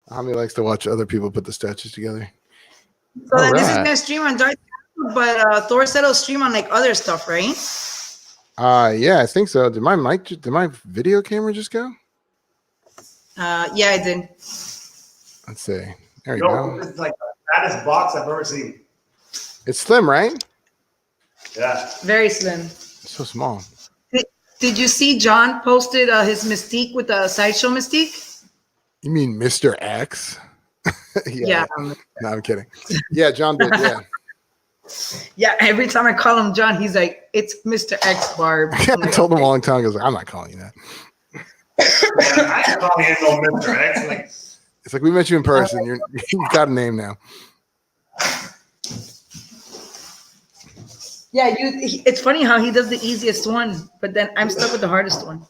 Omni likes to watch other people put the statues together. So then this is gonna stream on Dark, but Thor said it'll stream on like other stuff, right? Yeah, I think so. Did my video camera just go? Yeah, I did. Let's see. There we go. It's like the fattest box I've ever seen. It's slim, right? Yeah. Very slim. It's so small. Did you see John posted his Mystique with the sideshow Mystique? You mean Mr. X? Yeah. No, I'm kidding. Yeah, John did. Yeah. Yeah. Every time I call him John, he's like, "It's Mr. X, Barb." I told him a long time ago. I'm not calling you that. I ain't calling you no Mr. X. Like, it's like we met you in person. You've got a name now. Yeah, it's funny how he does the easiest one, but then I'm stuck with the hardest one.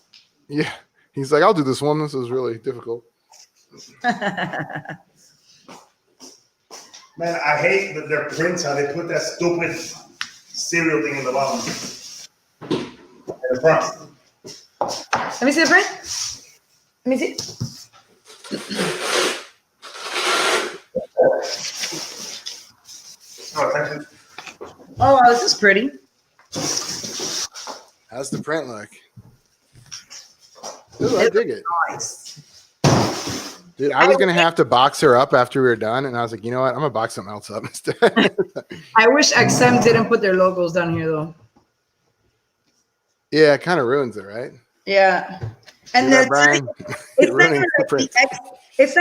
Yeah, he's like, I'll do this one. This is really difficult. Man, I hate that their prints, how they put that stupid cereal thing in the bottom. In the front. Let me see the print. Let me see. Oh, thank you. Oh, wow, this is pretty. How's the print look? Ooh, I dig it. Nice. Dude, I was going to have to box her up after we were done, and I was like, you know what? I'm going to box something else up instead. I wish XM didn't put their logos down here, though. Yeah, it kind of ruins it, right? Yeah. And then it's not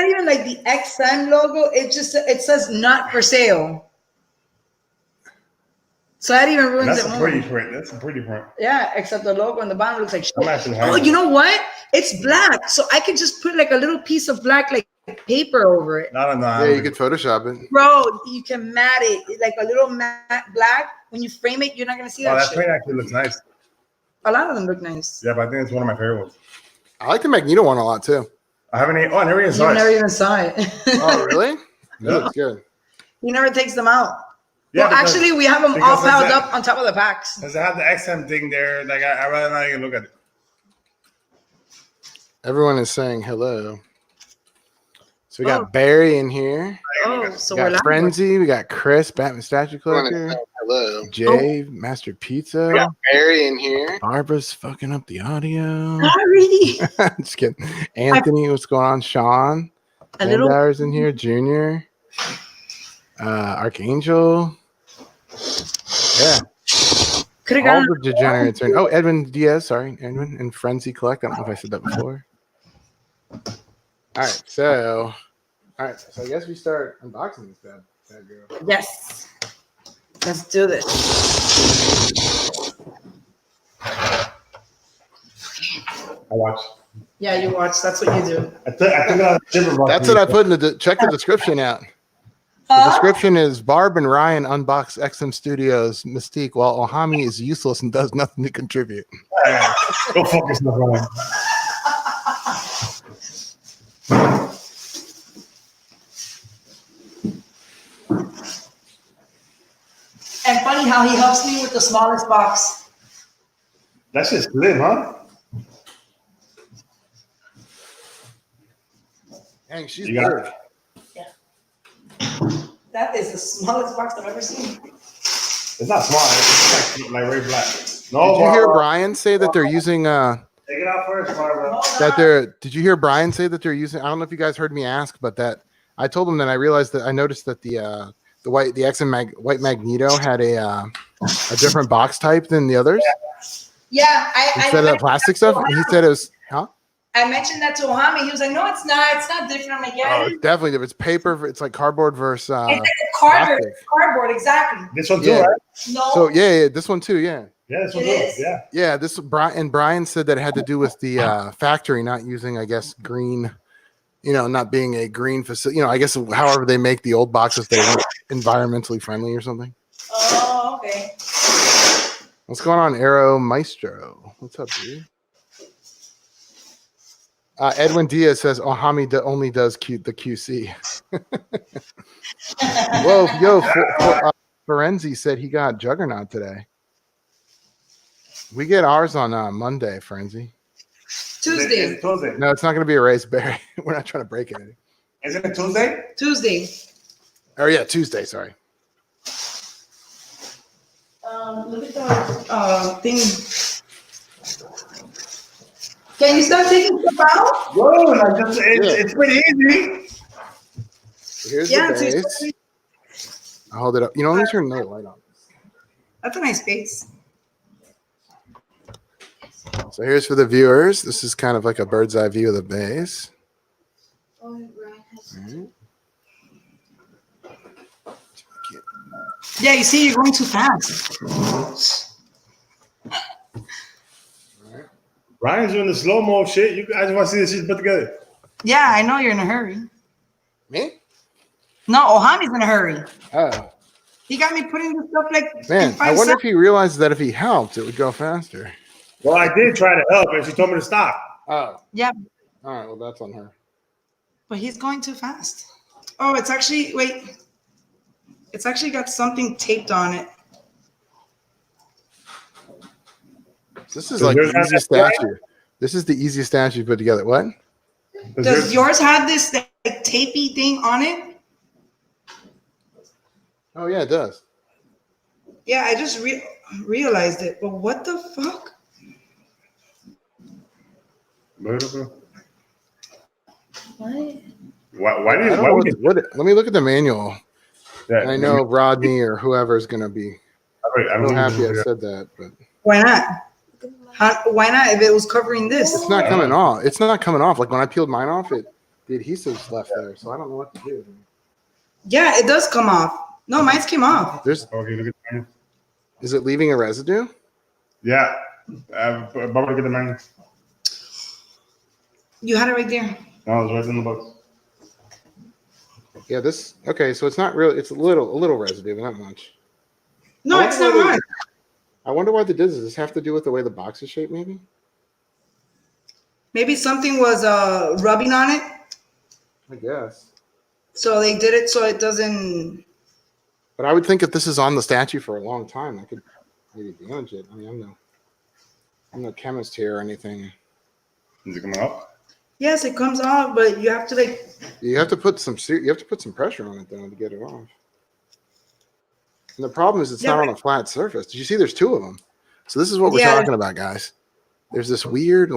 even like the XM logo. It says not for sale. So that even ruins it more. That's a pretty print. Yeah, except the logo on the bottom looks like shit. Oh, you know what? It's black, so I could just put like a little piece of black like paper over it. No. Yeah, you could Photoshop it. Bro, you can matte it like a little matte black. When you frame it, you're not gonna see that. That print actually looks nice. A lot of them look nice. Yeah, but I think it's one of my favorite ones. I like the Magneto one a lot too. I haven't even. Oh, I never even saw it. You never even saw it. Oh, really? That looks good. He never takes them out. Yeah, well, actually, we have them all piled up on top of the packs. Because I have the XM thing there. Like, I'd rather not even look at it. Everyone is saying hello. So we got Barry in here. Oh, so we got Frenzy. We got Chris, Batman Statue Collector. Hello. Jay, Master Pizza. We got Barry in here. Barbara's fucking up the audio. Sorry. Just kidding. Anthony, what's going on? Sean. Hours in here. Junior. Archangel. Yeah. All the degenerates are in. Oh, Edwin Diaz. Sorry, Edwin. And Frenzy Collect. I don't know if I said that before. All right. So I guess we start unboxing this bad girl. Yes. Let's do this. I watch. Yeah, you watch. That's what you do. I took it out of the zipper box. That's what I put in the check the description out. The description is Barb and Ryan unbox XM Studios Mystique while Osjami is useless and does nothing to contribute. Go focus on the phone. And funny how he helps me with the smallest box. That's just slim, huh? Dang, she's big. Yeah. That is the smallest box I've ever seen. It's not small. It's like very black. No, did you hear Brian say that they're using take it out first, Barbara. did you hear Brian say that they're using, I don't know if you guys heard me ask, but that I told him that I noticed that the XM white Magneto had a different box type than the others. Yeah, instead of plastic stuff, and he said it was, huh? I mentioned that to Osjami. He was like, "No, it's not. It's not different." I'm like, "Yeah." Oh, it's definitely different. It's paper. It's like cardboard versus. It's like cardboard, exactly. This one too, right? No. So yeah, this one too, yeah. Yeah, this one too. Yeah. Yeah, this Brian said that it had to do with the factory not using, I guess, green. Not being a green facility. I guess however they make the old boxes, they weren't environmentally friendly or something. Oh, okay. What's going on, Aero Maestro? What's up, dude? Edwin Diaz says Osjami only does the QC. Whoa, Ferenzi said he got Juggernaut today. We get ours on Monday, Ferenzi. Tuesday. Tuesday. No, it's not going to be a race, Barry. We're not trying to break anything. Isn't it Tuesday? Tuesday. Oh yeah, Tuesday. Sorry. Look at the thing. Can you start taking stuff out? Whoa, it's pretty easy. Here's Yeah, the base. I'll hold it up. You know, let me turn the light on. That's a nice base. So here's for the viewers. This is kind of like a bird's eye view of the base. Right. Yeah, you see, you're going too fast. Ryan's doing the slow-mo shit. You guys want to see this shit put together? Yeah, I know you're in a hurry. Me? No, Ohami's in a hurry. Oh. He got me putting this stuff like. Man, I wonder if he realized that if he helped, it would go faster. Well, I did try to help, and she told me to stop. Oh. Yeah. All right, well, that's on her. But he's going too fast. Oh, it's actually, wait. It's actually got something taped on it. This is like the easiest statue. This is the easiest statue put together. What? Does yours have this like tapey thing on it? Oh, yeah, it does. Yeah, I just realized it. But what the fuck? What? Let me look at the manual. Yeah, I know Rodney or whoever is going to be so happy I said that, but why not? Why not if it was covering this? it's not coming off. It's not coming off. Like when I peeled mine off, the adhesive's left there, so I don't know what to do. Yeah, it does come off. No, mine's came off. Okay, look at the menu. Is it leaving a residue? Yeah. Bubba, look at the menu. You had it right there. No, it's right in the box. Yeah, okay, so it's not really, it's a little residue, but not much. No, it's not much. I wonder why they did this. Does this have to do with the way the box is shaped, maybe? Maybe something was rubbing on it. I guess. So they did it so it doesn't. But I would think if this is on the statue for a long time, I could maybe damage it. I mean, I'm no chemist here or anything. Is it coming up? Yes, it comes off, but you have to You have to put some pressure on it though to get it off. And the problem is it's not on a flat surface. Did you see? There's two of them. So this is what we're talking about, guys. There's this weird,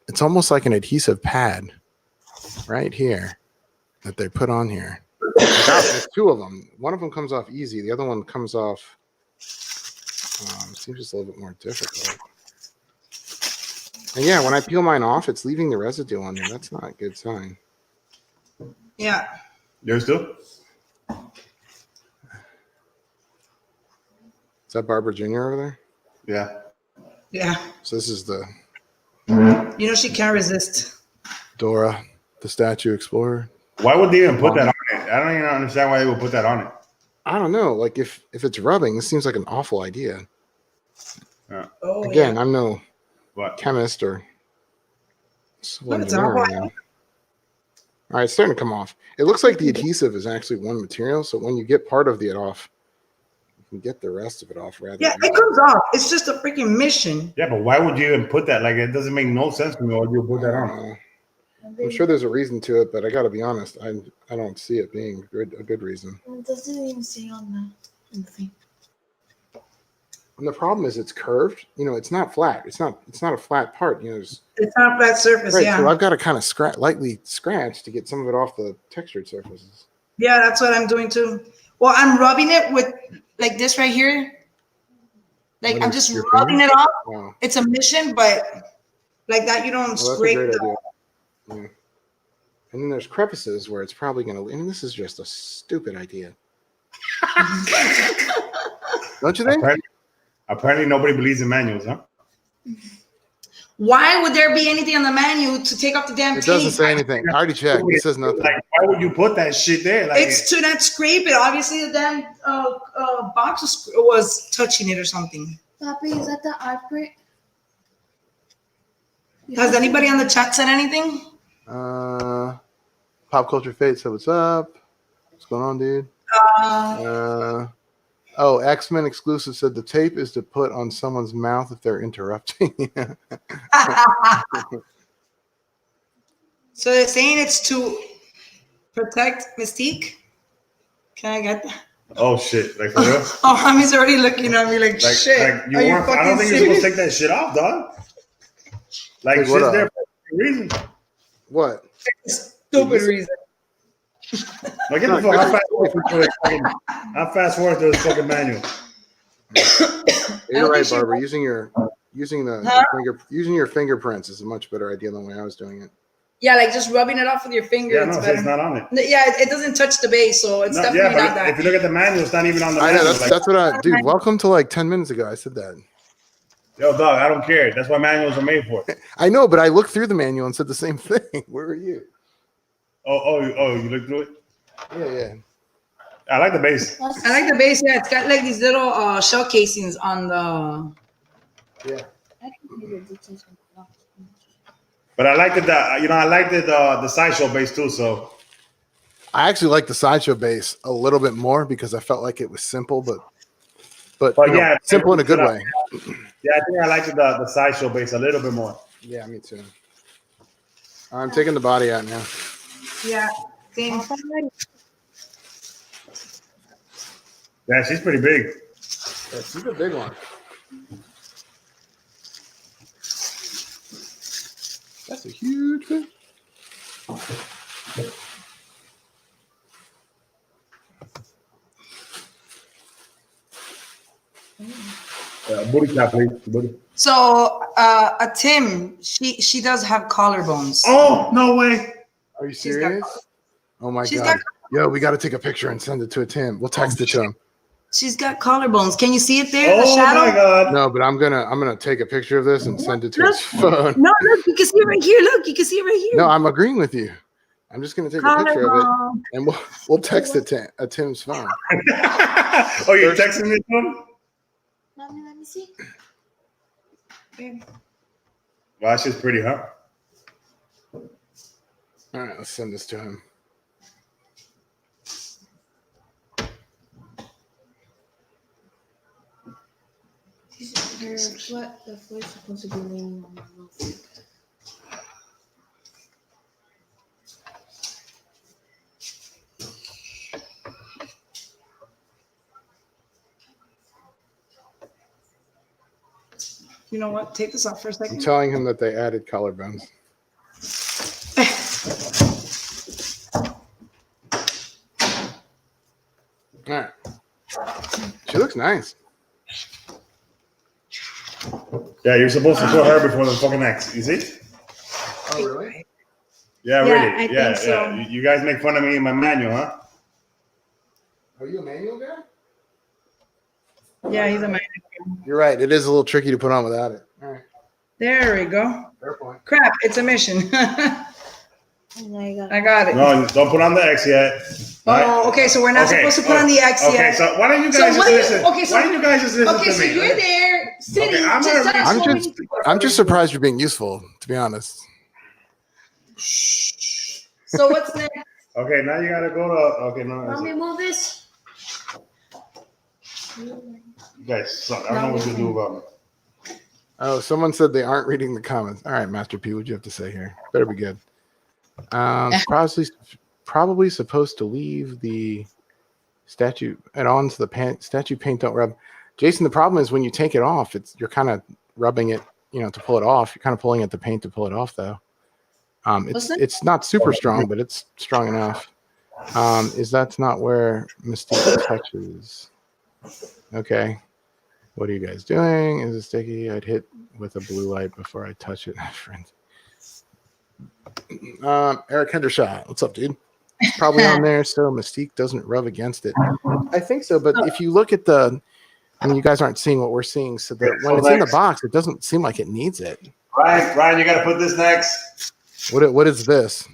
it's almost like an adhesive pad right here that they put on here. There's two of them. One of them comes off easy. The other one comes off. Seems just a little bit more difficult. And yeah, when I peel mine off, it's leaving the residue on there. That's not a good sign. Yeah. Yours too? Is that Barbara Jr. over there? Yeah. Yeah. So this is the. You know she can't resist. Dora, the Statue Explorer. Why would they even put that on it? I don't even understand why they would put that on it. I don't know. Like if it's rubbing, this seems like an awful idea. Yeah. Oh, Again, I'm no chemist or But it's engineer. All right, it's starting to come off. It looks like the adhesive is actually one material, so when you get part of it off, you can get the rest of it off rather. Yeah, it comes off. It's just a freaking mission. Yeah, but why would you even put that? Like, it doesn't make no sense to me. Why would you put that on? I'm sure there's a reason to it, but I got to be honest, I don't see it being a good reason. It doesn't even say on the thing. And the problem is it's curved. You know, it's not flat. It's not a flat part. You know, it's not a flat surface. Right, yeah. So I've got to kind of lightly scratch to get some of it off the textured surfaces. Yeah, that's what I'm doing too. Well, I'm rubbing it with like this right here. Like I'm just rubbing it off. Wow. It's a mission, but like that you don't scrape the. Yeah. And then there's crevices where it's probably going to. I mean, this is just a stupid idea. Don't you think? Apparently, nobody believes in manuals, huh? Why would there be anything on the menu to take off the damn tape? It doesn't say anything. I already checked. It says nothing. Like, why would you put that shit there? Like, it's to not scrape it. Obviously, the damn box was touching it or something. Papi, is that the art print? Has anybody on the chat said anything? Pop Culture Fate said, "What's up? What's going on, dude?" X-Men exclusive said the tape is to put on someone's mouth if they're interrupting. So they're saying it's to Protect Mystique. Can I get that? Oh shit! Like for real? Oh, Hami's already looking at me like shit. Like you Are weren't. I don't think you're supposed to take that shit off, dog. Like Take shit's what there off? for a reason. What? Stupid reason. Like get the fuck. I'll fast forward to this fucking manual. You're right, Barbara. Using your fingerprints is a much better idea than the way I was doing it. Yeah, like just rubbing it off with your finger. Yeah, no, it's it's not on it. Yeah, it doesn't touch the base, so it's definitely not that. If you look at the manual, it's not even on the I manual. know that's what I dude. Welcome to like 10 minutes ago. I said that. Yo, dog, I don't care. That's what manuals are made for. I know, but I looked through the manual and said the same thing. Where are you? Oh, you looked through it? Yeah. I like the base. I like the base. Yeah, it's got like these little shell casings on the. Yeah. But I liked it. I liked it. The sideshow base too. So I actually like the sideshow base a little bit more because I felt like it was simple, but yeah, simple in a good way. Yeah, I think I liked the sideshow base a little bit more. Yeah, me too. I'm taking the body out now. Yeah. Same. Yeah, she's pretty big. Yeah, she's a big one. That's a huge fish. Booty cap, please. Booty. So, Tim, she does have collarbones. Oh, no way. Are you She's got- serious? Oh my she's god. got- Yo, we got to take a picture and send it to Tim. We'll text it to him. She's got collarbones. Can you see it there? The Oh shadow? my god. No, but I'm gonna take a picture of this and send it to his phone. No, look, you can see it right here. Look, you can see it right here. No, I'm agreeing with you. I'm just gonna take a picture of it Collarbone. and we'll text it to Tim's phone. Oh, you're texting me one? Mommy, let me see. Wow, she's pretty, huh? All right, let's send this to him. Her foot, the foot's supposed to be leaning on my roof. You know what? Take this off for a I'm second. telling him that they added collarbones. All right. She looks nice. Yeah, you're supposed to put her before the fucking X. You see? Oh, really? Yeah, Yeah, really. I Yeah, think so. yeah. You guys make fun of me in my manual, huh? Are you a manual guy? Yeah, he's a man. You're right. It is a little tricky to put on without it. All right. There we go. Fair point. Crap, it's a mission. And I got I got it. No, don't put on the X yet. Oh, okay, so we're not supposed to put on the X Okay, yet. so why don't you So guys what just do you- listen? okay, so- Why don't you guys just listen Okay, to so me? you're there sitting. Okay, I'm just gonna read- I'm just surprised you're being useful, to be honest. So what's next? Okay, now you gotta go to. Okay, no, that's Mommy, it. move this. You guys suck. I don't know what you do about me. Oh, someone said they aren't reading the comments. All right, Master P, what'd you have to say here? Better be good. Probably supposed to leave the statue and onto the statue paint. Don't rub. Jason, the problem is when you take it off, you're kind of rubbing it, to pull it off. You're kind of pulling at the paint to pull it off, though. It's not super strong, but it's strong enough. That's not where Mystique touches. Okay. What are you guys doing? Is it sticky? I'd hit with a blue light before I touch it. Friend. Eric Hendershot. What's up, dude? It's probably on there, so Mystique doesn't rub against it. I think so, but if you look at you guys aren't seeing what we're seeing, so that when it's in the box, it doesn't seem like it needs it. Ryan, you gotta put this next. What is this?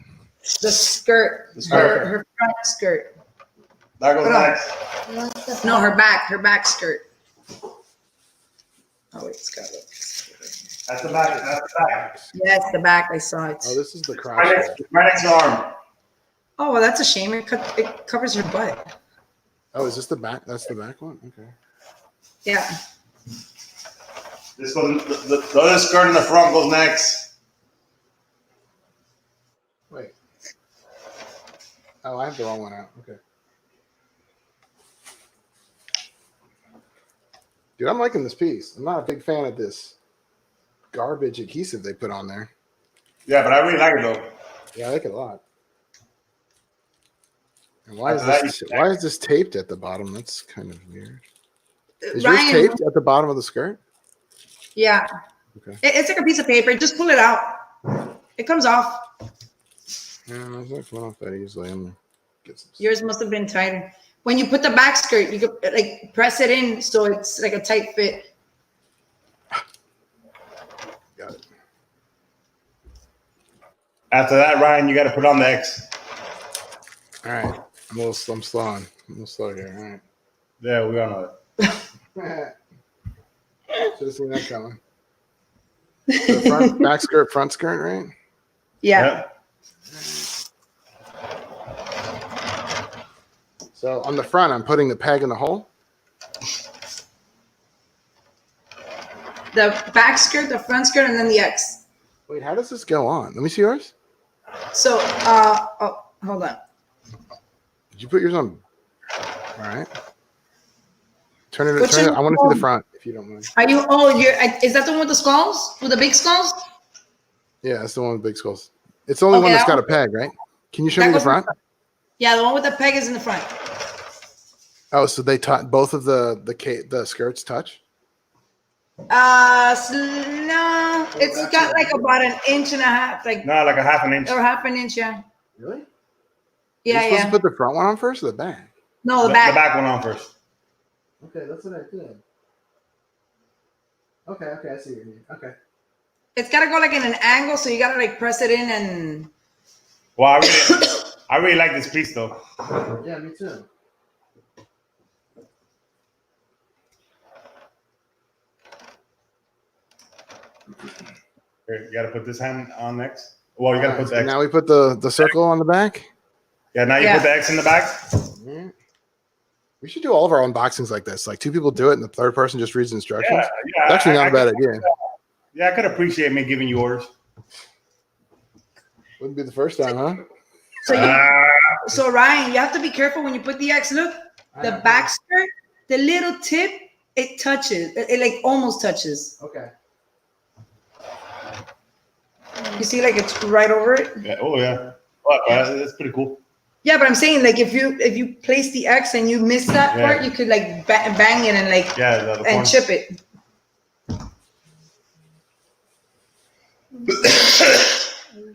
The skirt. Her front skirt. That goes Hold on. next. No, her back skirt. Oh wait, it's got look. That's the back. That's the back. Yeah, it's the back. I saw it. Oh, this is the Right cross. next to your arm. Oh, well, that's a shame. It covers her butt. Oh, is this the back? That's the back one? Okay. Yeah. This goes. The other skirt in the front goes next. Wait. Oh, I have the wrong one out. Okay. Dude, I'm liking this piece. I'm not a big fan of this garbage adhesive they put on there. Yeah, but I really like it though. Yeah, I like it a lot. And why is this taped at the bottom? That's kind of weird. Is yours taped at the bottom of the skirt? Yeah. Okay. It's like a piece of paper. Just pull it out. It comes off. Yeah, it's not coming off that easily. I'm gonna get some. Yours must have been tighter. When you put the back skirt, you could like press it in so it's like a tight fit. Got it. After that, Ryan, you got to put on the X. All right. I'm slow. I'm a little slow here. All right. Yeah, we all know it. Should have seen that coming. So back skirt, front skirt, right? Yeah. So on the front, I'm putting the peg in the hole. The back skirt, the front skirt, and then the X. Wait, how does this go on? Let me see yours. So, hold on. Did you put yours on? All right. Turn it. I want to see the front, if you don't mind. Are you? Is that the one with the skulls? With the big skulls? Yeah, that's the one with big skulls. It's the only one that's got a peg, right? Can you show me the front? Yeah, the one with the peg is in the front. Oh, so they both of the skirts touch? No, it's got like about an inch and a half, like a half an inch. or half an inch, yeah. Really? Yeah, You're supposed to put the front one on first or the back? No, the back. The back one on first. Okay, that's what I did. Okay, I see what you mean. Okay. It's gotta go like in an angle, so you gotta like press it in and. Well, I really like this piece though. Yeah, me too. Here, you got to put this hand on next. Well, you got to put the X. Now we put the circle on the back. Yeah, now you put the X in the back. Mm-hmm. We should do all of our unboxings like this. Like 2 people do it, and the third person just reads instructions. Yeah, it's actually not a bad idea. Yeah, I could appreciate me giving you orders. Wouldn't be the first time, huh? So Ryan, you have to be careful when you put the X. Look, the back skirt, the little tip, it touches. It like almost touches. Okay. You see, like it's right over it. Yeah. Oh yeah. Oh, that's pretty cool. Yeah, but I'm saying like if you place the X and you miss that part, you could like bang it and like and chip it.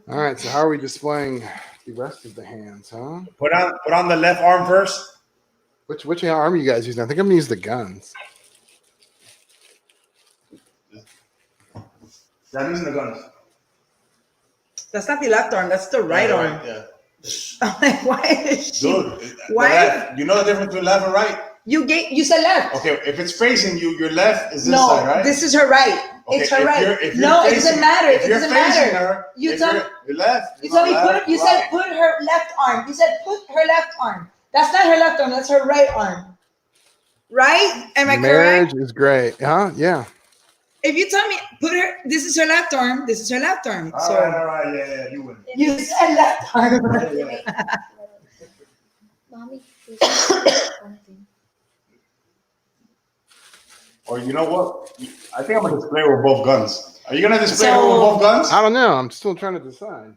All right. So how are we displaying the rest of the hands, huh? Put on the left arm first. Which arm are you guys using? I think I'm gonna use the guns. I'm using the guns. That's not the left arm. That's the right arm. Right, yeah. I'm like, why is she? Dude, why? You know the difference between left and right? You said left. Okay, if it's facing you, your left is this no, side, right? This is her right. Okay, it's her right. If no, facing, it doesn't matter. If it you're doesn't facing matter. her, You tell me. You're left. You told me you said put her left arm. You said put her left arm. That's not her left arm. That's her right arm. Right? Am I correct? Marriage is great, huh? Yeah. If you tell me put her, this is her left arm. This is her left arm. All right, yeah, you win. You said left arm. Mommy, something. Or you know what? I think I'm gonna display with both guns. Are you gonna display with both guns? I don't know. I'm still trying to decide.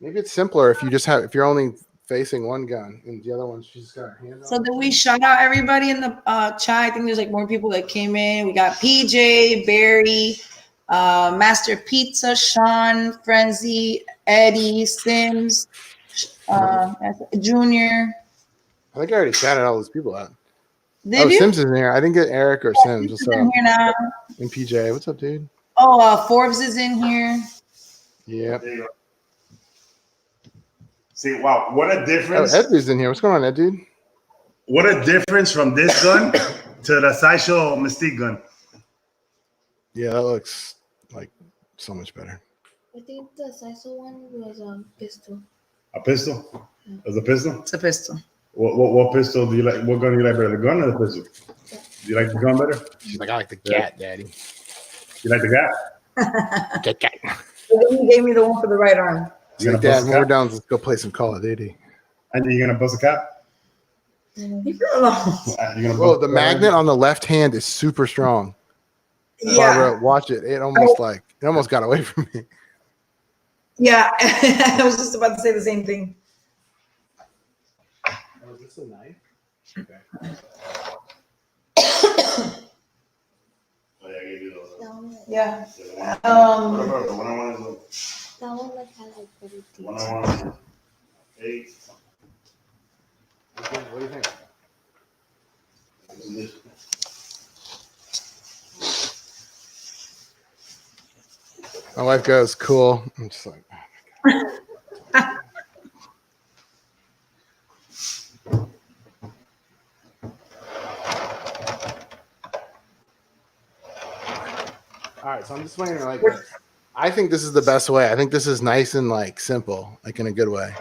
Maybe it's simpler if if you're only facing one gun and the other one she's got her hand on. So then we shout out everybody in the chat. I think there's like more people that came in. We got PJ, Barry, Master Pizza, Sean, Frenzy, Eddie, Sims, Junior. I think I already shouted all those people out. Did you? Sims is in here. I didn't get Eric or Sims. What's up? In here now. And PJ. What's up, dude? Oh, Forbes is in here. Yep. There you go. See, wow, what a difference. Oh, Ed dude's in here. What's going on, Ed dude? What a difference from this gun to the Sideshow Mystique gun. Yeah, that looks like so much better. I think the Saiso one was pistol. A pistol? As a pistol? It's a pistol. What pistol do you like? What gun do you like better, the gun or the pistol? Do you like the gun better? She's like, I like the cat, Daddy. You like the cat? Cat. So then he gave me the one for the right arm. She's like, Dad, when we're done, let's go play some Call of Duty. And you're gonna bust a cap. Leave her alone. You're gonna Whoa, the magnet on the left hand is super strong. Yeah. Barbara, watch it. It almost got away from me. Yeah. I was just about to say the same thing. Oh, is this a knife? Okay. Oh, yeah, I gave you those. Yeah. The one I want is That one was like pretty the deep. one I want. 8. What do you think? My wife goes, cool. I'm just like, oh my God. All right, so I'm just playing it like this. I think this is the best way. I think this is nice and like simple, like in a good way.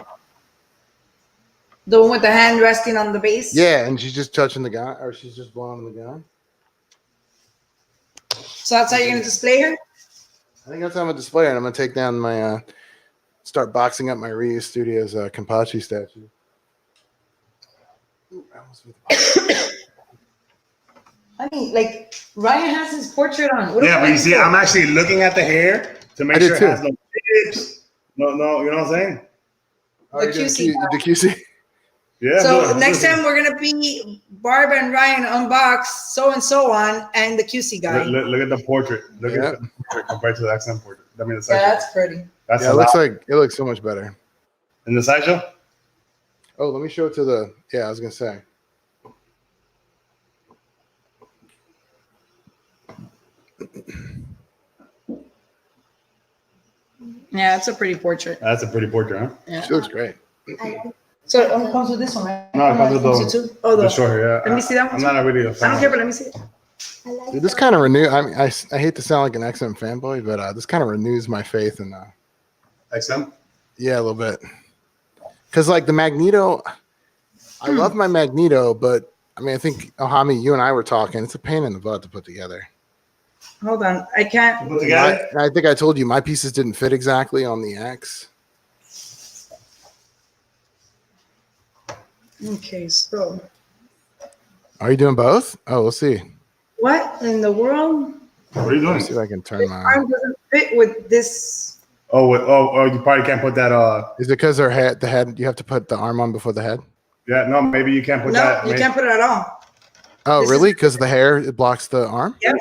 The one with the hand resting on the base? Yeah, and she's just touching the gun, or she's just blowing the gun. So that's how you're going to display her? I think that's how I'm gonna display it. I'm gonna take down my start boxing up my Ryu Studios Kenpachi statue. Ooh, I almost moved the I mean, like, Ryan has his portrait on. What Yeah, but you see, for? I'm actually looking at the hair to make I did sure it too. has no tips. No, you know what I'm saying? Oh, The you're doing QC. the QC. Yeah. So look. next time we're going to be Barb and Ryan unbox so on and the QC guy. Look at the portrait. Look Yeah. at the portrait compared to the XM portrait. I mean, the Yeah, sideshow. that's pretty. That's Yeah, it looks so much better. in the sideshow. Oh, let me show it to the. Yeah, I was gonna say. Yeah, it's a pretty portrait. That's a pretty portrait, huh? Yeah. She looks great. I like So it only comes with this one, right? No, it comes with Comes with two? Oh, the the short hair. Yeah. Let me see that one I'm too. not really a I fan. don't care, but let me see it. I like Dude, this the- kind of renew. I mean, I hate to sound like an XM fanboy, but this kind of renews my faith in. XM. Yeah, a little bit. Because like the Magneto, I love my Magneto, but I mean, I think Osjami, you and I were talking. It's a pain in the butt to put together. Hold on. I can't. Put together. I think I told you my pieces didn't fit exactly on the X. Okay, so Are you doing both? Oh, we'll see. what in the world? What are you doing? Let's see if I can turn This my. arm doesn't fit with this. Oh, you probably can't put that. Is it because the head? You have to put the arm on before the head. Yeah, no, maybe you can't put No, that. you can't put it at all. Oh, This really? Because the hair it blocks the arm. Yeah.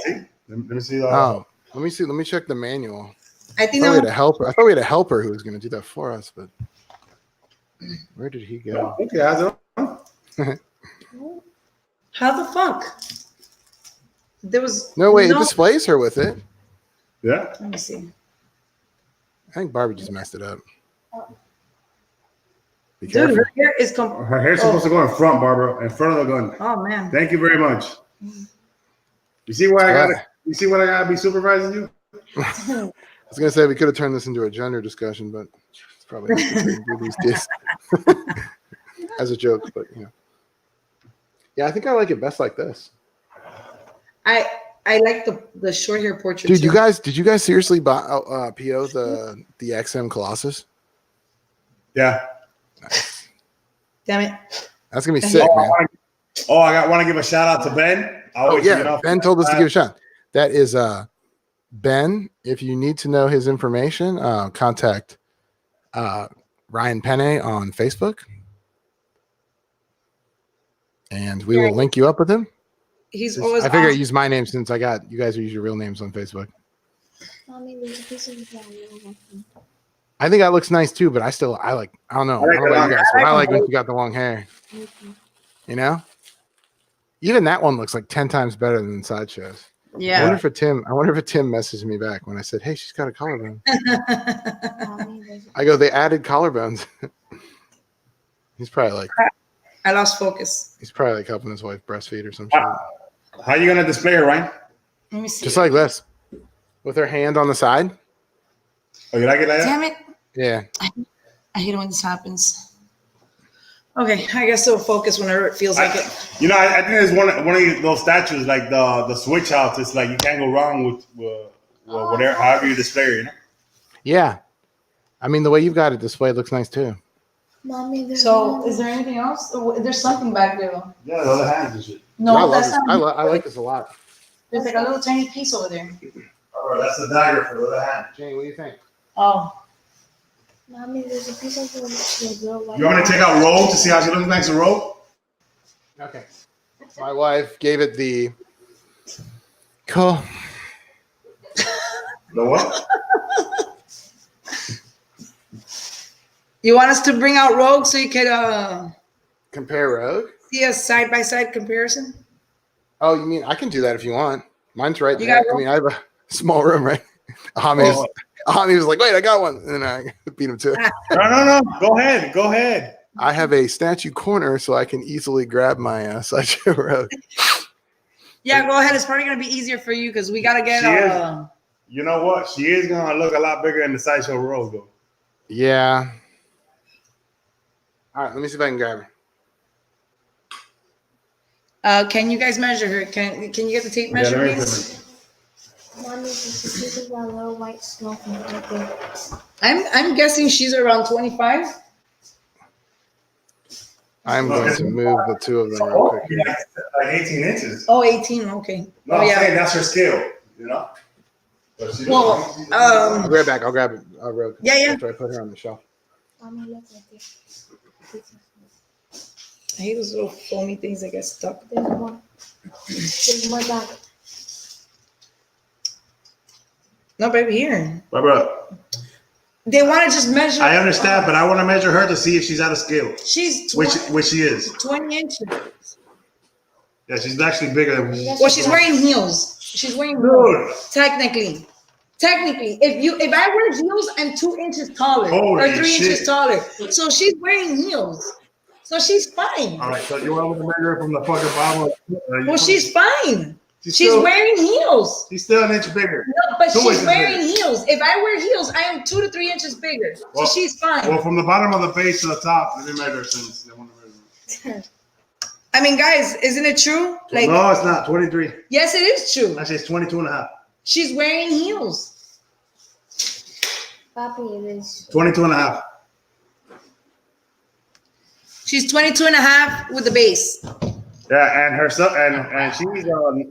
Let me see. Oh, let me see. Let me check the manual. I I think thought we had that a helper. I thought we had a helper who was going to do that for us, but where did he go? Okay, how's it on? how the fuck? There was No, wait. It displays her with it. Yeah. Let me see. I think Barbie just messed it up. Be Dude, careful. her hair is Her hair's supposed to go in front, Barbara, in front of the gun. Oh man. Thank you very much. You see why I got it? You see what I gotta be supervising you? I was gonna say we could have turned this into a gender discussion, but it's probably not the thing to do these days. As a joke, but you know. Yeah, I think I like it best like this. I like the short hair portrait. Dude, too. did you guys seriously buy PO the XM Colossus? Yeah. Damn it. That's gonna be sick, man. I want to give a shout out to Ben. Oh yeah, Ben told us to give a shot. That is Ben. If you need to know his information, contact Ryan Penne on Facebook, and we will link you up with him. He's always I figure I awesome. use my name since I got you guys use your real names on Facebook. Mommy, this is the one. I think that looks nice too, but I don't know. I don't know about you guys, but I like when you got the long hair. You know, even that one looks like 10 times better than Sideshows. I Yeah. wonder if Tim messages me back when I said, "Hey, she's got a collarbone." I go, "They added collarbones." He's probably like I lost focus. helping his wife breastfeed or some shit. How you gonna display her, Ryan? Let me see. Just like this, with her hand on the side. Oh, you like it like that? Damn it. Yeah. I hate it when this happens. Okay, I guess it'll focus whenever it feels like it. You know, I think there's one of those statues like the switch outs. It's like you can't go wrong with whatever, however you display her. You know. Yeah. I mean, the way you've got it displayed looks nice too. Mommy, there's So, one. is there anything else? Oh, there's something back there. Though. Yeah, the other hands and shit. No, I love that's this. not. I like this a lot. There's like a little tiny piece over there. All right, that's the dagger for the other hand. Jane, what do you think? Oh, Mommy, there's a piece of the girl white. You want me to take out Rogue to see how she looks next to Rogue? Okay. My wife gave it the cool. The what? you want us to bring out Rogue so you could Compare Rogue? see a side by side comparison? Oh, you mean I can do that if you want. Mine's right You there. got I mean, I have a small room, right? Ahami was like, wait, I got one. And then I beat him to it. No. Go ahead. Go ahead. I have a statue corner so I can easily grab my sideshow Rogue. Yeah, go ahead. It's probably gonna be easier for you because we gotta get. She is. You know what? She is gonna look a lot bigger in the sideshow Rogue, though. Yeah. All right, let me see if I can grab her. Can you guys measure her? Can you get the tape measure, let me please? Mommy, there's a piece of that little white snowflake right there. I'm guessing she's around 25. I'm going to move the two of them real quick. Like 18 inches. Oh, 18. Okay. No, Oh, I'm yeah. saying that's her scale, you know? But she Well, I'll grab back. I'll grab it. Rogue. Yeah. After I put her on the shelf. Mommy, look right there. I hate those little foamy things that get stuck. There's one. There's more back. No, baby, here. Barbara, They want to just measure. I understand, but I want to measure her to see if she's out of scale. She's Which she is. 20 inches. Yeah, she's actually bigger than me. Well, she's wearing heels. She's wearing heels. Dude. Technically, if I wear heels, I'm 2 inches taller Holy or 3 shit. inches taller. So she's wearing heels. So she's fine. All right, so you want me to measure her from the fucking bottom? Well, she's fine. She's still, wearing heels. She's still an inch bigger. No, but 2 she's inches wearing bigger. heels. If I wear heels, I am 2 to 3 inches bigger. Well- So she's fine. Well, from the bottom of the base to the top, let me measure since I want to measure. I mean, guys, isn't it true? Like, No, it's not. 23. yes, it is true. Actually, it's 22 and a half. She's wearing heels. Papi, it is. 22 and a half. She's 22 and a half with the base. Yeah, and her son, and she's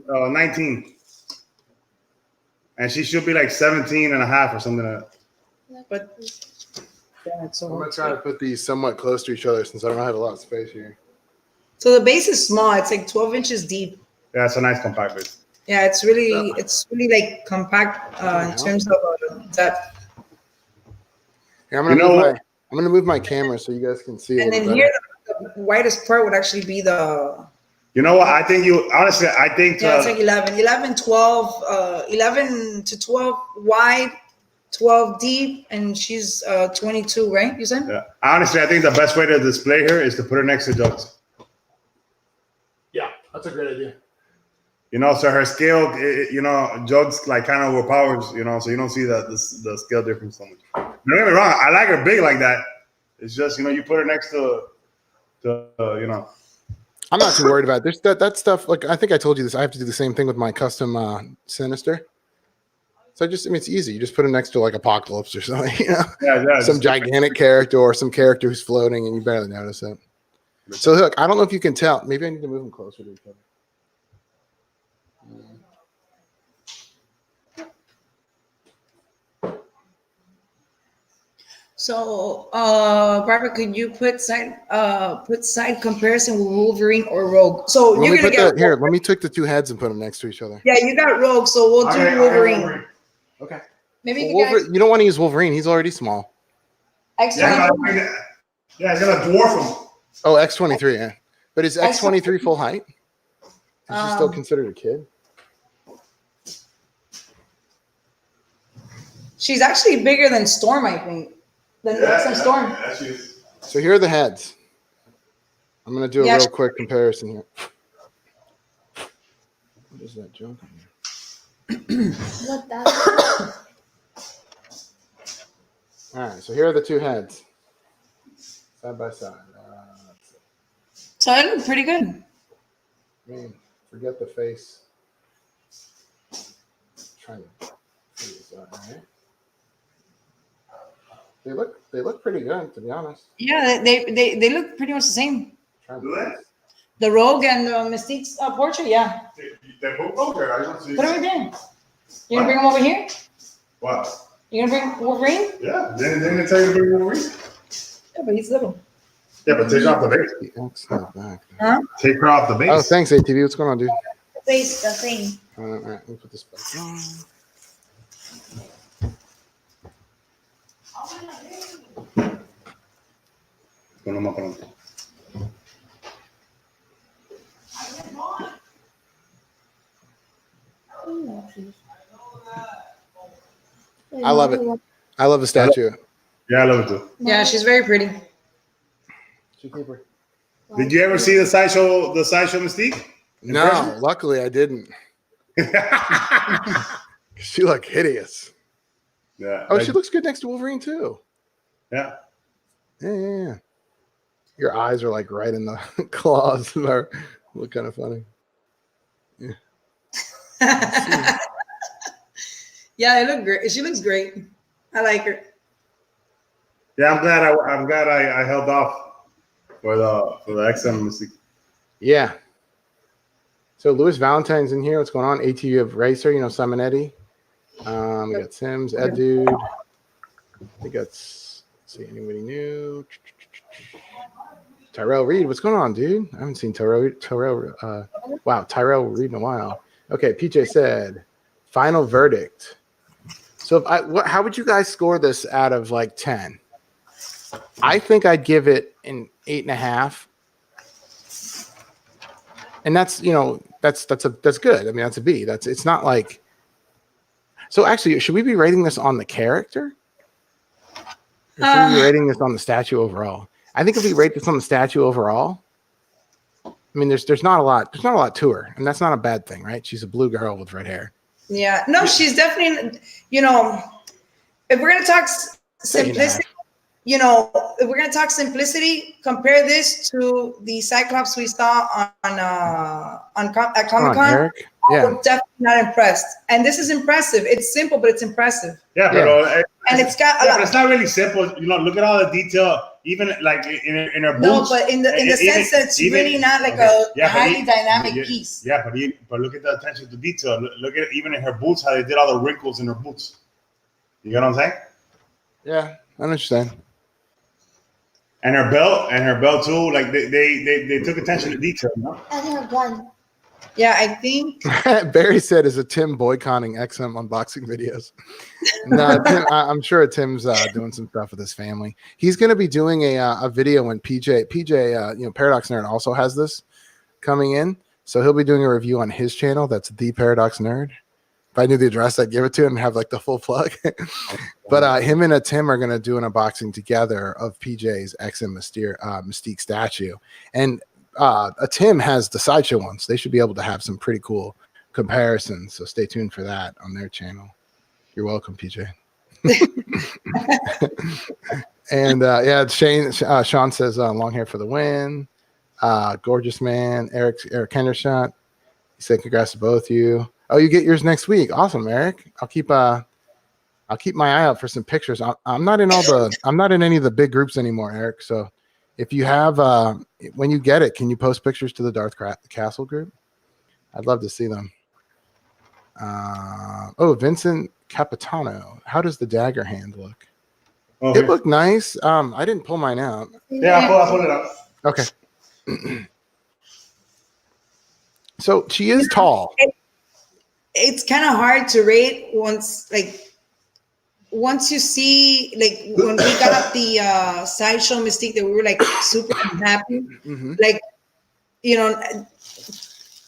19. And she should be like 17 and a half or something like that. But yeah, I'm going to try to put these somewhat close to each other since I don't have a lot of space here. so the base is small. It's like 12 inches deep. Yeah, it's a nice compact base. Yeah, it's really like compact in terms of depth. Here, I'm going to move my camera so you guys can see And it. then here, the widest part would actually be the. You know what? I think Yeah, it's like 11, 12, 11 to 12 wide, 12 deep, and she's 22, right? You said? yeah. Honestly, I think the best way to display her is to put her next to Jugs. Yeah, that's a great idea. You know, so her scale, Jugs like kind of overpowers, so you don't see the scale difference so much. Don't get me wrong, I like her big like that. It's just, you put her next to I'm not too worried about it. There's that stuff. Like I think I told you this. I have to do the same thing with my custom Sinister. So it's easy. You just put it next to like Apocalypse or something. Some gigantic character or some character who's floating, and you barely notice it. So look, I don't know if you can tell. Maybe I need to move them closer to each other. So, Barbara, could you put side comparison with Wolverine or Rogue? So Let you're me gonna put get that here. Let me take the two heads and put them next to each other. Yeah, you got Rogue, so we'll do Wolverine. Okay. Maybe you Well, can you don't want to use Wolverine. He's already small. X-23. Yeah, it's gonna dwarf him. Oh, X-23. Yeah. But is X-23 full height? Is she still considered a kid? She's actually bigger than Storm, I think. Than XM Storm. Yeah, she is. So here are the heads. I'm going to do a real quick comparison here. What is that junk in here? Look, that. All right, so here are the two heads. Side by side. So it looks pretty good. I mean, forget the face. Trying to figure this out, all right? They look pretty good, to be honest. Yeah, they look pretty much the same. Do they? The Rogue and the Mystique's portrait, yeah. They're both over. I don't see. Put them right there. You gonna bring them over here? What? You gonna bring Wolverine? Yeah. Didn't they tell you to bring Wolverine? Yeah, but he's little. Yeah, but take her off the base. The X not back. Huh? Take her off the base. Oh, thanks, ATV. What's going on, dude? Face the thing. All right, let me put this back on. Bueno, más pronto. I love it. I love the statue. Yeah, I love it too. Yeah, she's very pretty. Did you ever see the sideshow Mystique? No, luckily I didn't. She looked hideous. Yeah. Oh, she looks good next to Wolverine too. Yeah. Yeah. Your eyes are like right in the claws. They look kind of funny. Yeah. Yeah, they look great. She looks great. I like her. Yeah, I'm glad I held off for the XM Mystique. Yeah. So Louis Valentine's in here. What's going on? ATU of Racer, Simon Eddy. We got Sims, Ed Dude. I think that's, let's see, anybody new? Tyrell Reed. What's going on, dude? I haven't seen Tyrell Reed in a while. Okay, PJ said, final verdict. So how would you guys score this out of like 10? I think I'd give it an 8.5. And that's that's good. I mean, that's a B. It's not like. So actually, should we be rating this on the character? Or should we be rating this on the statue overall? I think if we rate this on the statue overall, I mean, there's not a lot to her, and that's not a bad thing, right? She's a blue girl with red hair. Yeah, no, she's definitely, if we're gonna talk simplicity, if we're gonna talk simplicity, compare this to the Cyclops we saw at Comic-Con. Yeah. I'm definitely not impressed. And this is impressive. It's simple, but it's impressive. Yeah, Yeah. And it's got a lot. But it's not really simple. Look at all the detail, even like in her boots. No, but in the sense that it's really not like a highly dynamic piece. Yeah, but look at the attention to detail. Look at even in her boots how they did all the wrinkles in her boots. You know what I'm saying? Yeah, I understand. And her belt too. Like they took attention to detail. No? I have one. Yeah, I think Barry said, "Is a Tim boycotting XM unboxing videos?" No, Tim, I'm sure Tim's doing some stuff with his family. He's going to be doing a video when PJ, Paradox Nerd also has this coming in, so he'll be doing a review on his channel. That's the Paradox Nerd. If I knew the address, I'd give it to him and have like the full plug. But him and a Tim are going to do an unboxing together of PJ's XM Mystique statue, and a Tim has the sideshow ones. They should be able to have some pretty cool comparisons. So stay tuned for that on their channel. You're welcome, PJ. And Sean says long hair for the win. Gorgeous man. Eric Hendershot. He said congrats to both you. Oh, you get yours next week. Awesome, Eric. I'll keep my eye out for some pictures. I'm not in any of the big groups anymore, Eric. So if you have, when you get it, can you post pictures to the Darth Castle group? I'd love to see them. Vincent Capitano. How does the dagger hand look? Okay. It looked nice. I didn't pull mine out. Yeah, I'll pull it up. Okay. So she is tall. it's kind of hard to rate once you see, like when we got the sideshow Mystique, that we were like super happy. Mm-hmm. Like,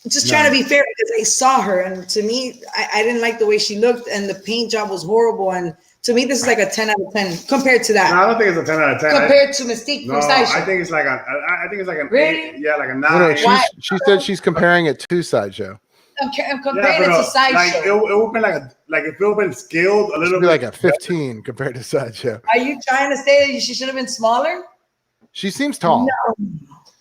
just trying to be fair, because I saw her, and to me, I didn't like the way she looked, and the paint job was horrible. And to me, this is like a 10 out of 10 compared to that. No, I don't think it's a 10 out of 10. Compared to Mystique from Sideshow. I think it's like an Really? 8. Yeah, like a 9. No, she said she's comparing it to Sideshow. I'm comparing it to Sideshow. Like it would be if it would been scaled a little Be bit. like a 15 compared to Sideshow. Are you trying to say that she should have been smaller? She seems tall. No.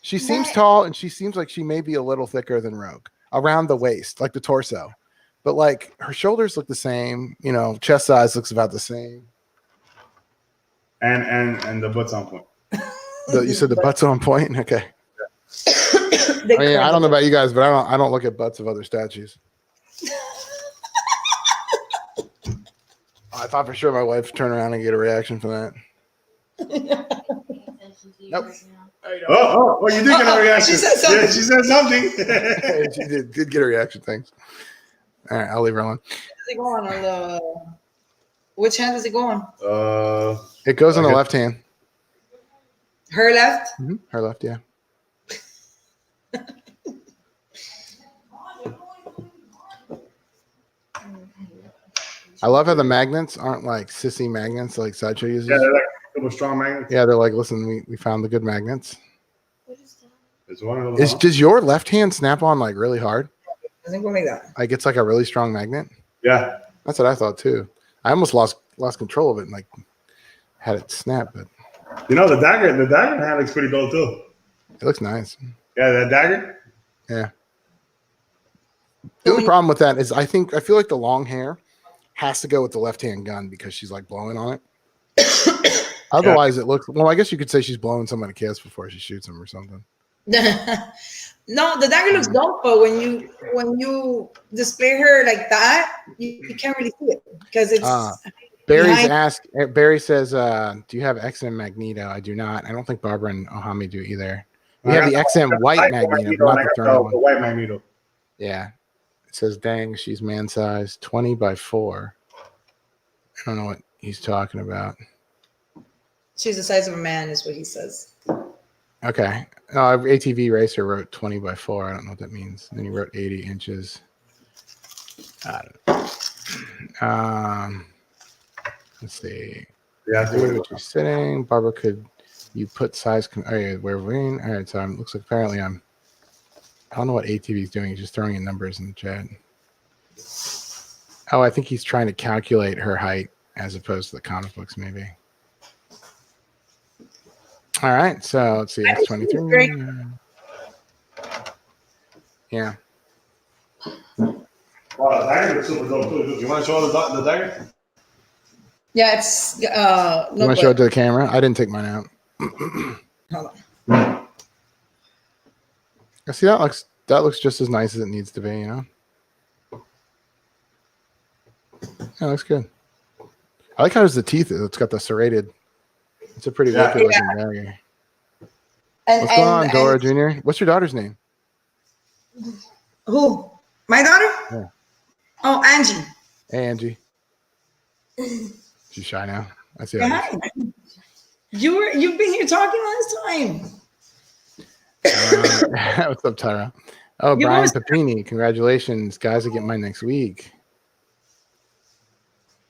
She seems tall, and she seems like she may be a little thicker than Rogue around the waist, like the torso. But like her shoulders look the same. Chest size looks about the same. and the butt's on point. You said the butt's on point. Okay. They I mean, I curl don't know up. about you guys, but I don't look at butts of other statues. I thought for sure my wife would turn around and get a reaction from that. Nope. Oh, you did get a reaction. She said something. Yeah, she said something. She did get a reaction. Thanks. All right, I'll leave her alone. Does it go on the? Which hand does it go on? It goes on the Okay. left hand. Her left. Her left, yeah. I love how the magnets aren't like sissy magnets like Sideshow uses. Yeah, they're like super strong magnets. Yeah, they're like, listen, we found the good magnets. What is that? It's one of those. Does your left hand snap on like really hard? Doesn't go like that. Like it's like a really strong magnet? Yeah. That's what I thought too. I almost lost control of it and like had it snap, but You know the dagger hand looks pretty dope too. it looks nice. Yeah, that dagger. Yeah. The only problem with that is I feel like the long hair has to go with the left hand gun because she's like blowing on it. Otherwise, it looks well. I guess you could say she's blowing someone a kiss before she shoots him or something. No, the dagger looks dope, but when you display her like that, you can't really see it because it's. Barry says, do you have XM Magneto? I do not. I don't think Barbara and Osjami do either. We have the XM white Magneto, not the thermal one. The white Magneto. Yeah. It says, dang, she's man size 20 by 4. I don't know what he's talking about. She's the size of a man, is what he says. Okay. ATV Racer wrote 20 by 4. I don't know what that means. Then he wrote 80 inches. I don't know. Let's see. Yeah, What you're sitting. Barbara, could you put size? Oh, yeah, we're wearing. All right. So it looks like apparently I don't know what ATV is doing. He's just throwing in numbers in the chat. Oh, I think he's trying to calculate her height as opposed to the comic books, maybe. All right. So let's see. X23. Yeah. Wow, the dagger looks super dope too. You want to show the dagger? Yeah, it's You want to show it to the camera? I didn't take mine out. Hold on. I see that looks just as nice as it needs to be, you know. Yeah, looks good. I like how there's the teeth. It's got the serrated. It's a pretty wicked looking dagger. What's going on, Dora Jr.? What's your daughter's name? Who? My daughter? Yeah. Oh, Angie. Hey, Angie. She's shy now. I see. How it is. You've been here talking all this time. What's up, Tyra? Oh, Brian Papini. Congratulations, guys. I get mine next week.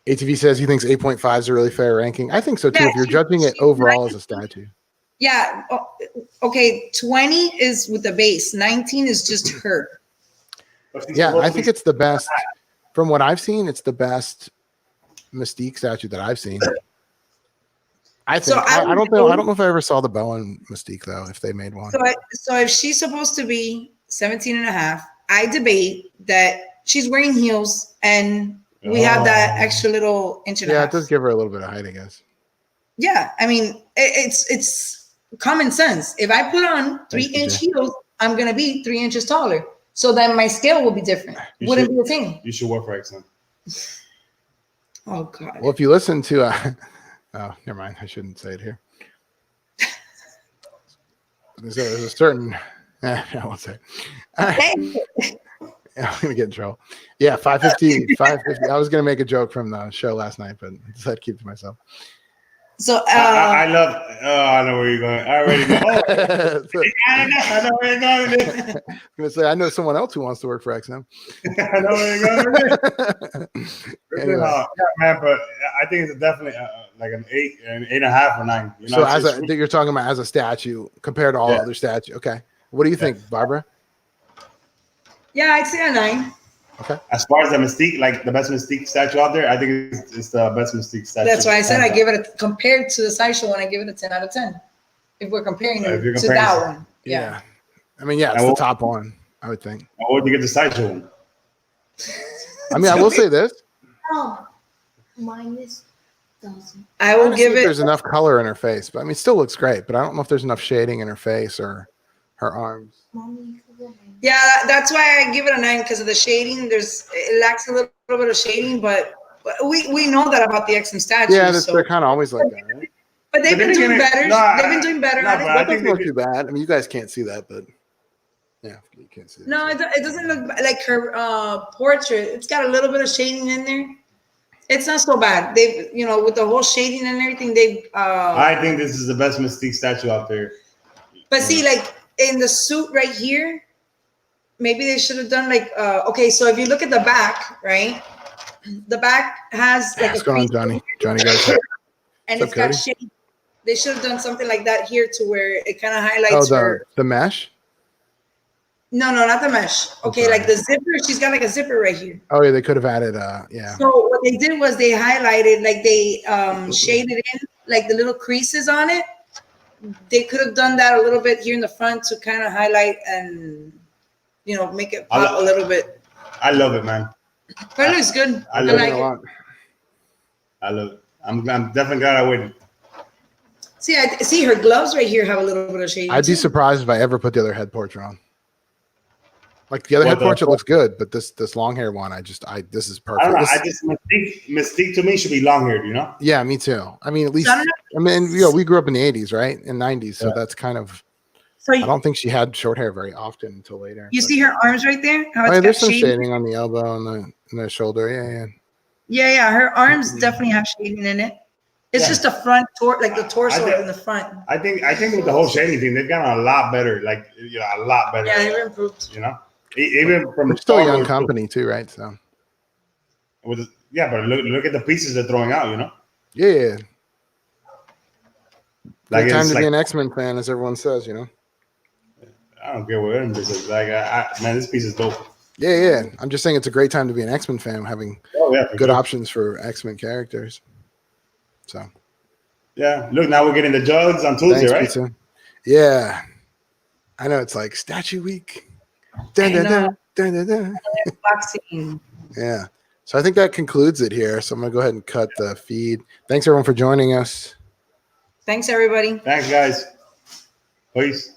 ATV says he thinks 8.5 is a really fair ranking. I think so too. Yeah, if you're judging it overall as a statue. Yeah. Okay. 20 is with the base. 19 is just her. Yeah, I think it's the best. From what I've seen, it's the best Mystique statue that I've seen. I think. So I don't know. I don't know if I ever saw the Bowen Mystique though. If they made one. So if she's supposed to be 17 and a half, I debate that she's wearing heels and we have that extra little inch and a half. Yeah, it does give her a little bit of height, I guess. Yeah, I mean it's common sense. If I put on 3-inch heels, I'm gonna be 3 inches taller. So then my scale will be different. Wouldn't be the same. You should work for XM. Oh God. Well, if you listen to oh, never mind. I shouldn't say it here. There's a certain I won't say it. All right. Yeah, I'm gonna get in trouble. Yeah, 550. I was gonna make a joke from the show last night, but I decided to keep it to myself. So I love. Oh, I know where you're going. I already know. I know where you're going with this. I'm gonna say I know someone else who wants to work for XM. I know where you're going with this. Anyway. Yeah, man, but I think it's definitely like an 8.5 or 9. You know, So you're talking about as a statue compared to all other statues. Okay. What do you think, Barbara? yeah, I'd say a 9. Okay. As far as the Mystique, like the best Mystique statue out there, I think it's the best Mystique statue. That's why I said I give it compared to the sideshow one, I give it a 10 out of 10. If we're comparing it to that one. Yeah. I mean, it's the top one, I would think. What would you get the sideshow one? I mean, I will say this. Oh, mine is doesn't. I will give it. There's enough color in her face, but I mean, it still looks great. But I don't know if there's enough shading in her face or her arms. Mommy, go ahead. Yeah, that's why I give it a 9 because of the shading. It lacks a little bit of shading, but we know that about the XM statues. Yeah, so. they're kind of always like that, right? But they've been doing better. They've been doing better at it. That doesn't look too bad. I mean, you guys can't see that, but yeah, you can't see that. No, it doesn't look like her portrait. It's got a little bit of shading in there. It's not so bad. They've, with the whole shading and everything, they've. I think this is the best Mystique statue out there. But see, like in the suit right here, maybe they should have done like. Okay, so if you look at the back, right, the back has like What's going on, Johnny? Johnny goes. And What's it's up, got shade. They should have done something like that here to where it kind of highlights her. The mesh. No, not the mesh. Okay, like the zipper. She's got like a zipper right here. Oh yeah, they could have added. Yeah. So what they did was they highlighted, like they shaded in like the little creases on it. They could have done that a little bit here in the front to kind of highlight and make it pop a little bit. I love it, man. But it looks good. I love like it a lot. I love it. I'm definitely glad I waited. See, I see her gloves right here have a little bit of shading. I'd be surprised if I ever put the other head portrait on. Like the other head portrait looks good, but this long hair one, this is perfect. I don't know. Mystique to me should be long haired, Yeah, me too. I mean, at least we grew up in the 80s, right? In 90s, so that's kind of. So I don't think she had short hair very often until later. You see her arms right there? There's some shading on the elbow and the shoulder. Yeah. Her arms definitely have shading in it. It's just the front, like the torso in the front. I think with the whole shading thing, they've gotten a lot better. Like a lot better. Yeah, they've improved. Even from they're still a young company too, right? So. But look at the pieces they're throwing out. Yeah. Like time to be an X-Men fan, as everyone says. I don't care what anyone says. Like, man, this piece is dope. Yeah. I'm just saying it's a great time to be an X-Men fan, having good options for X-Men characters. So, yeah. Look, now we're getting the jugs on Tuesday, right? Pizza. Yeah. I know it's like statue week. Boxing. Yeah. So I think that concludes it here. So I'm going to go ahead and cut the feed. Thanks, everyone, for joining us. Thanks, everybody. Thanks, guys. Peace.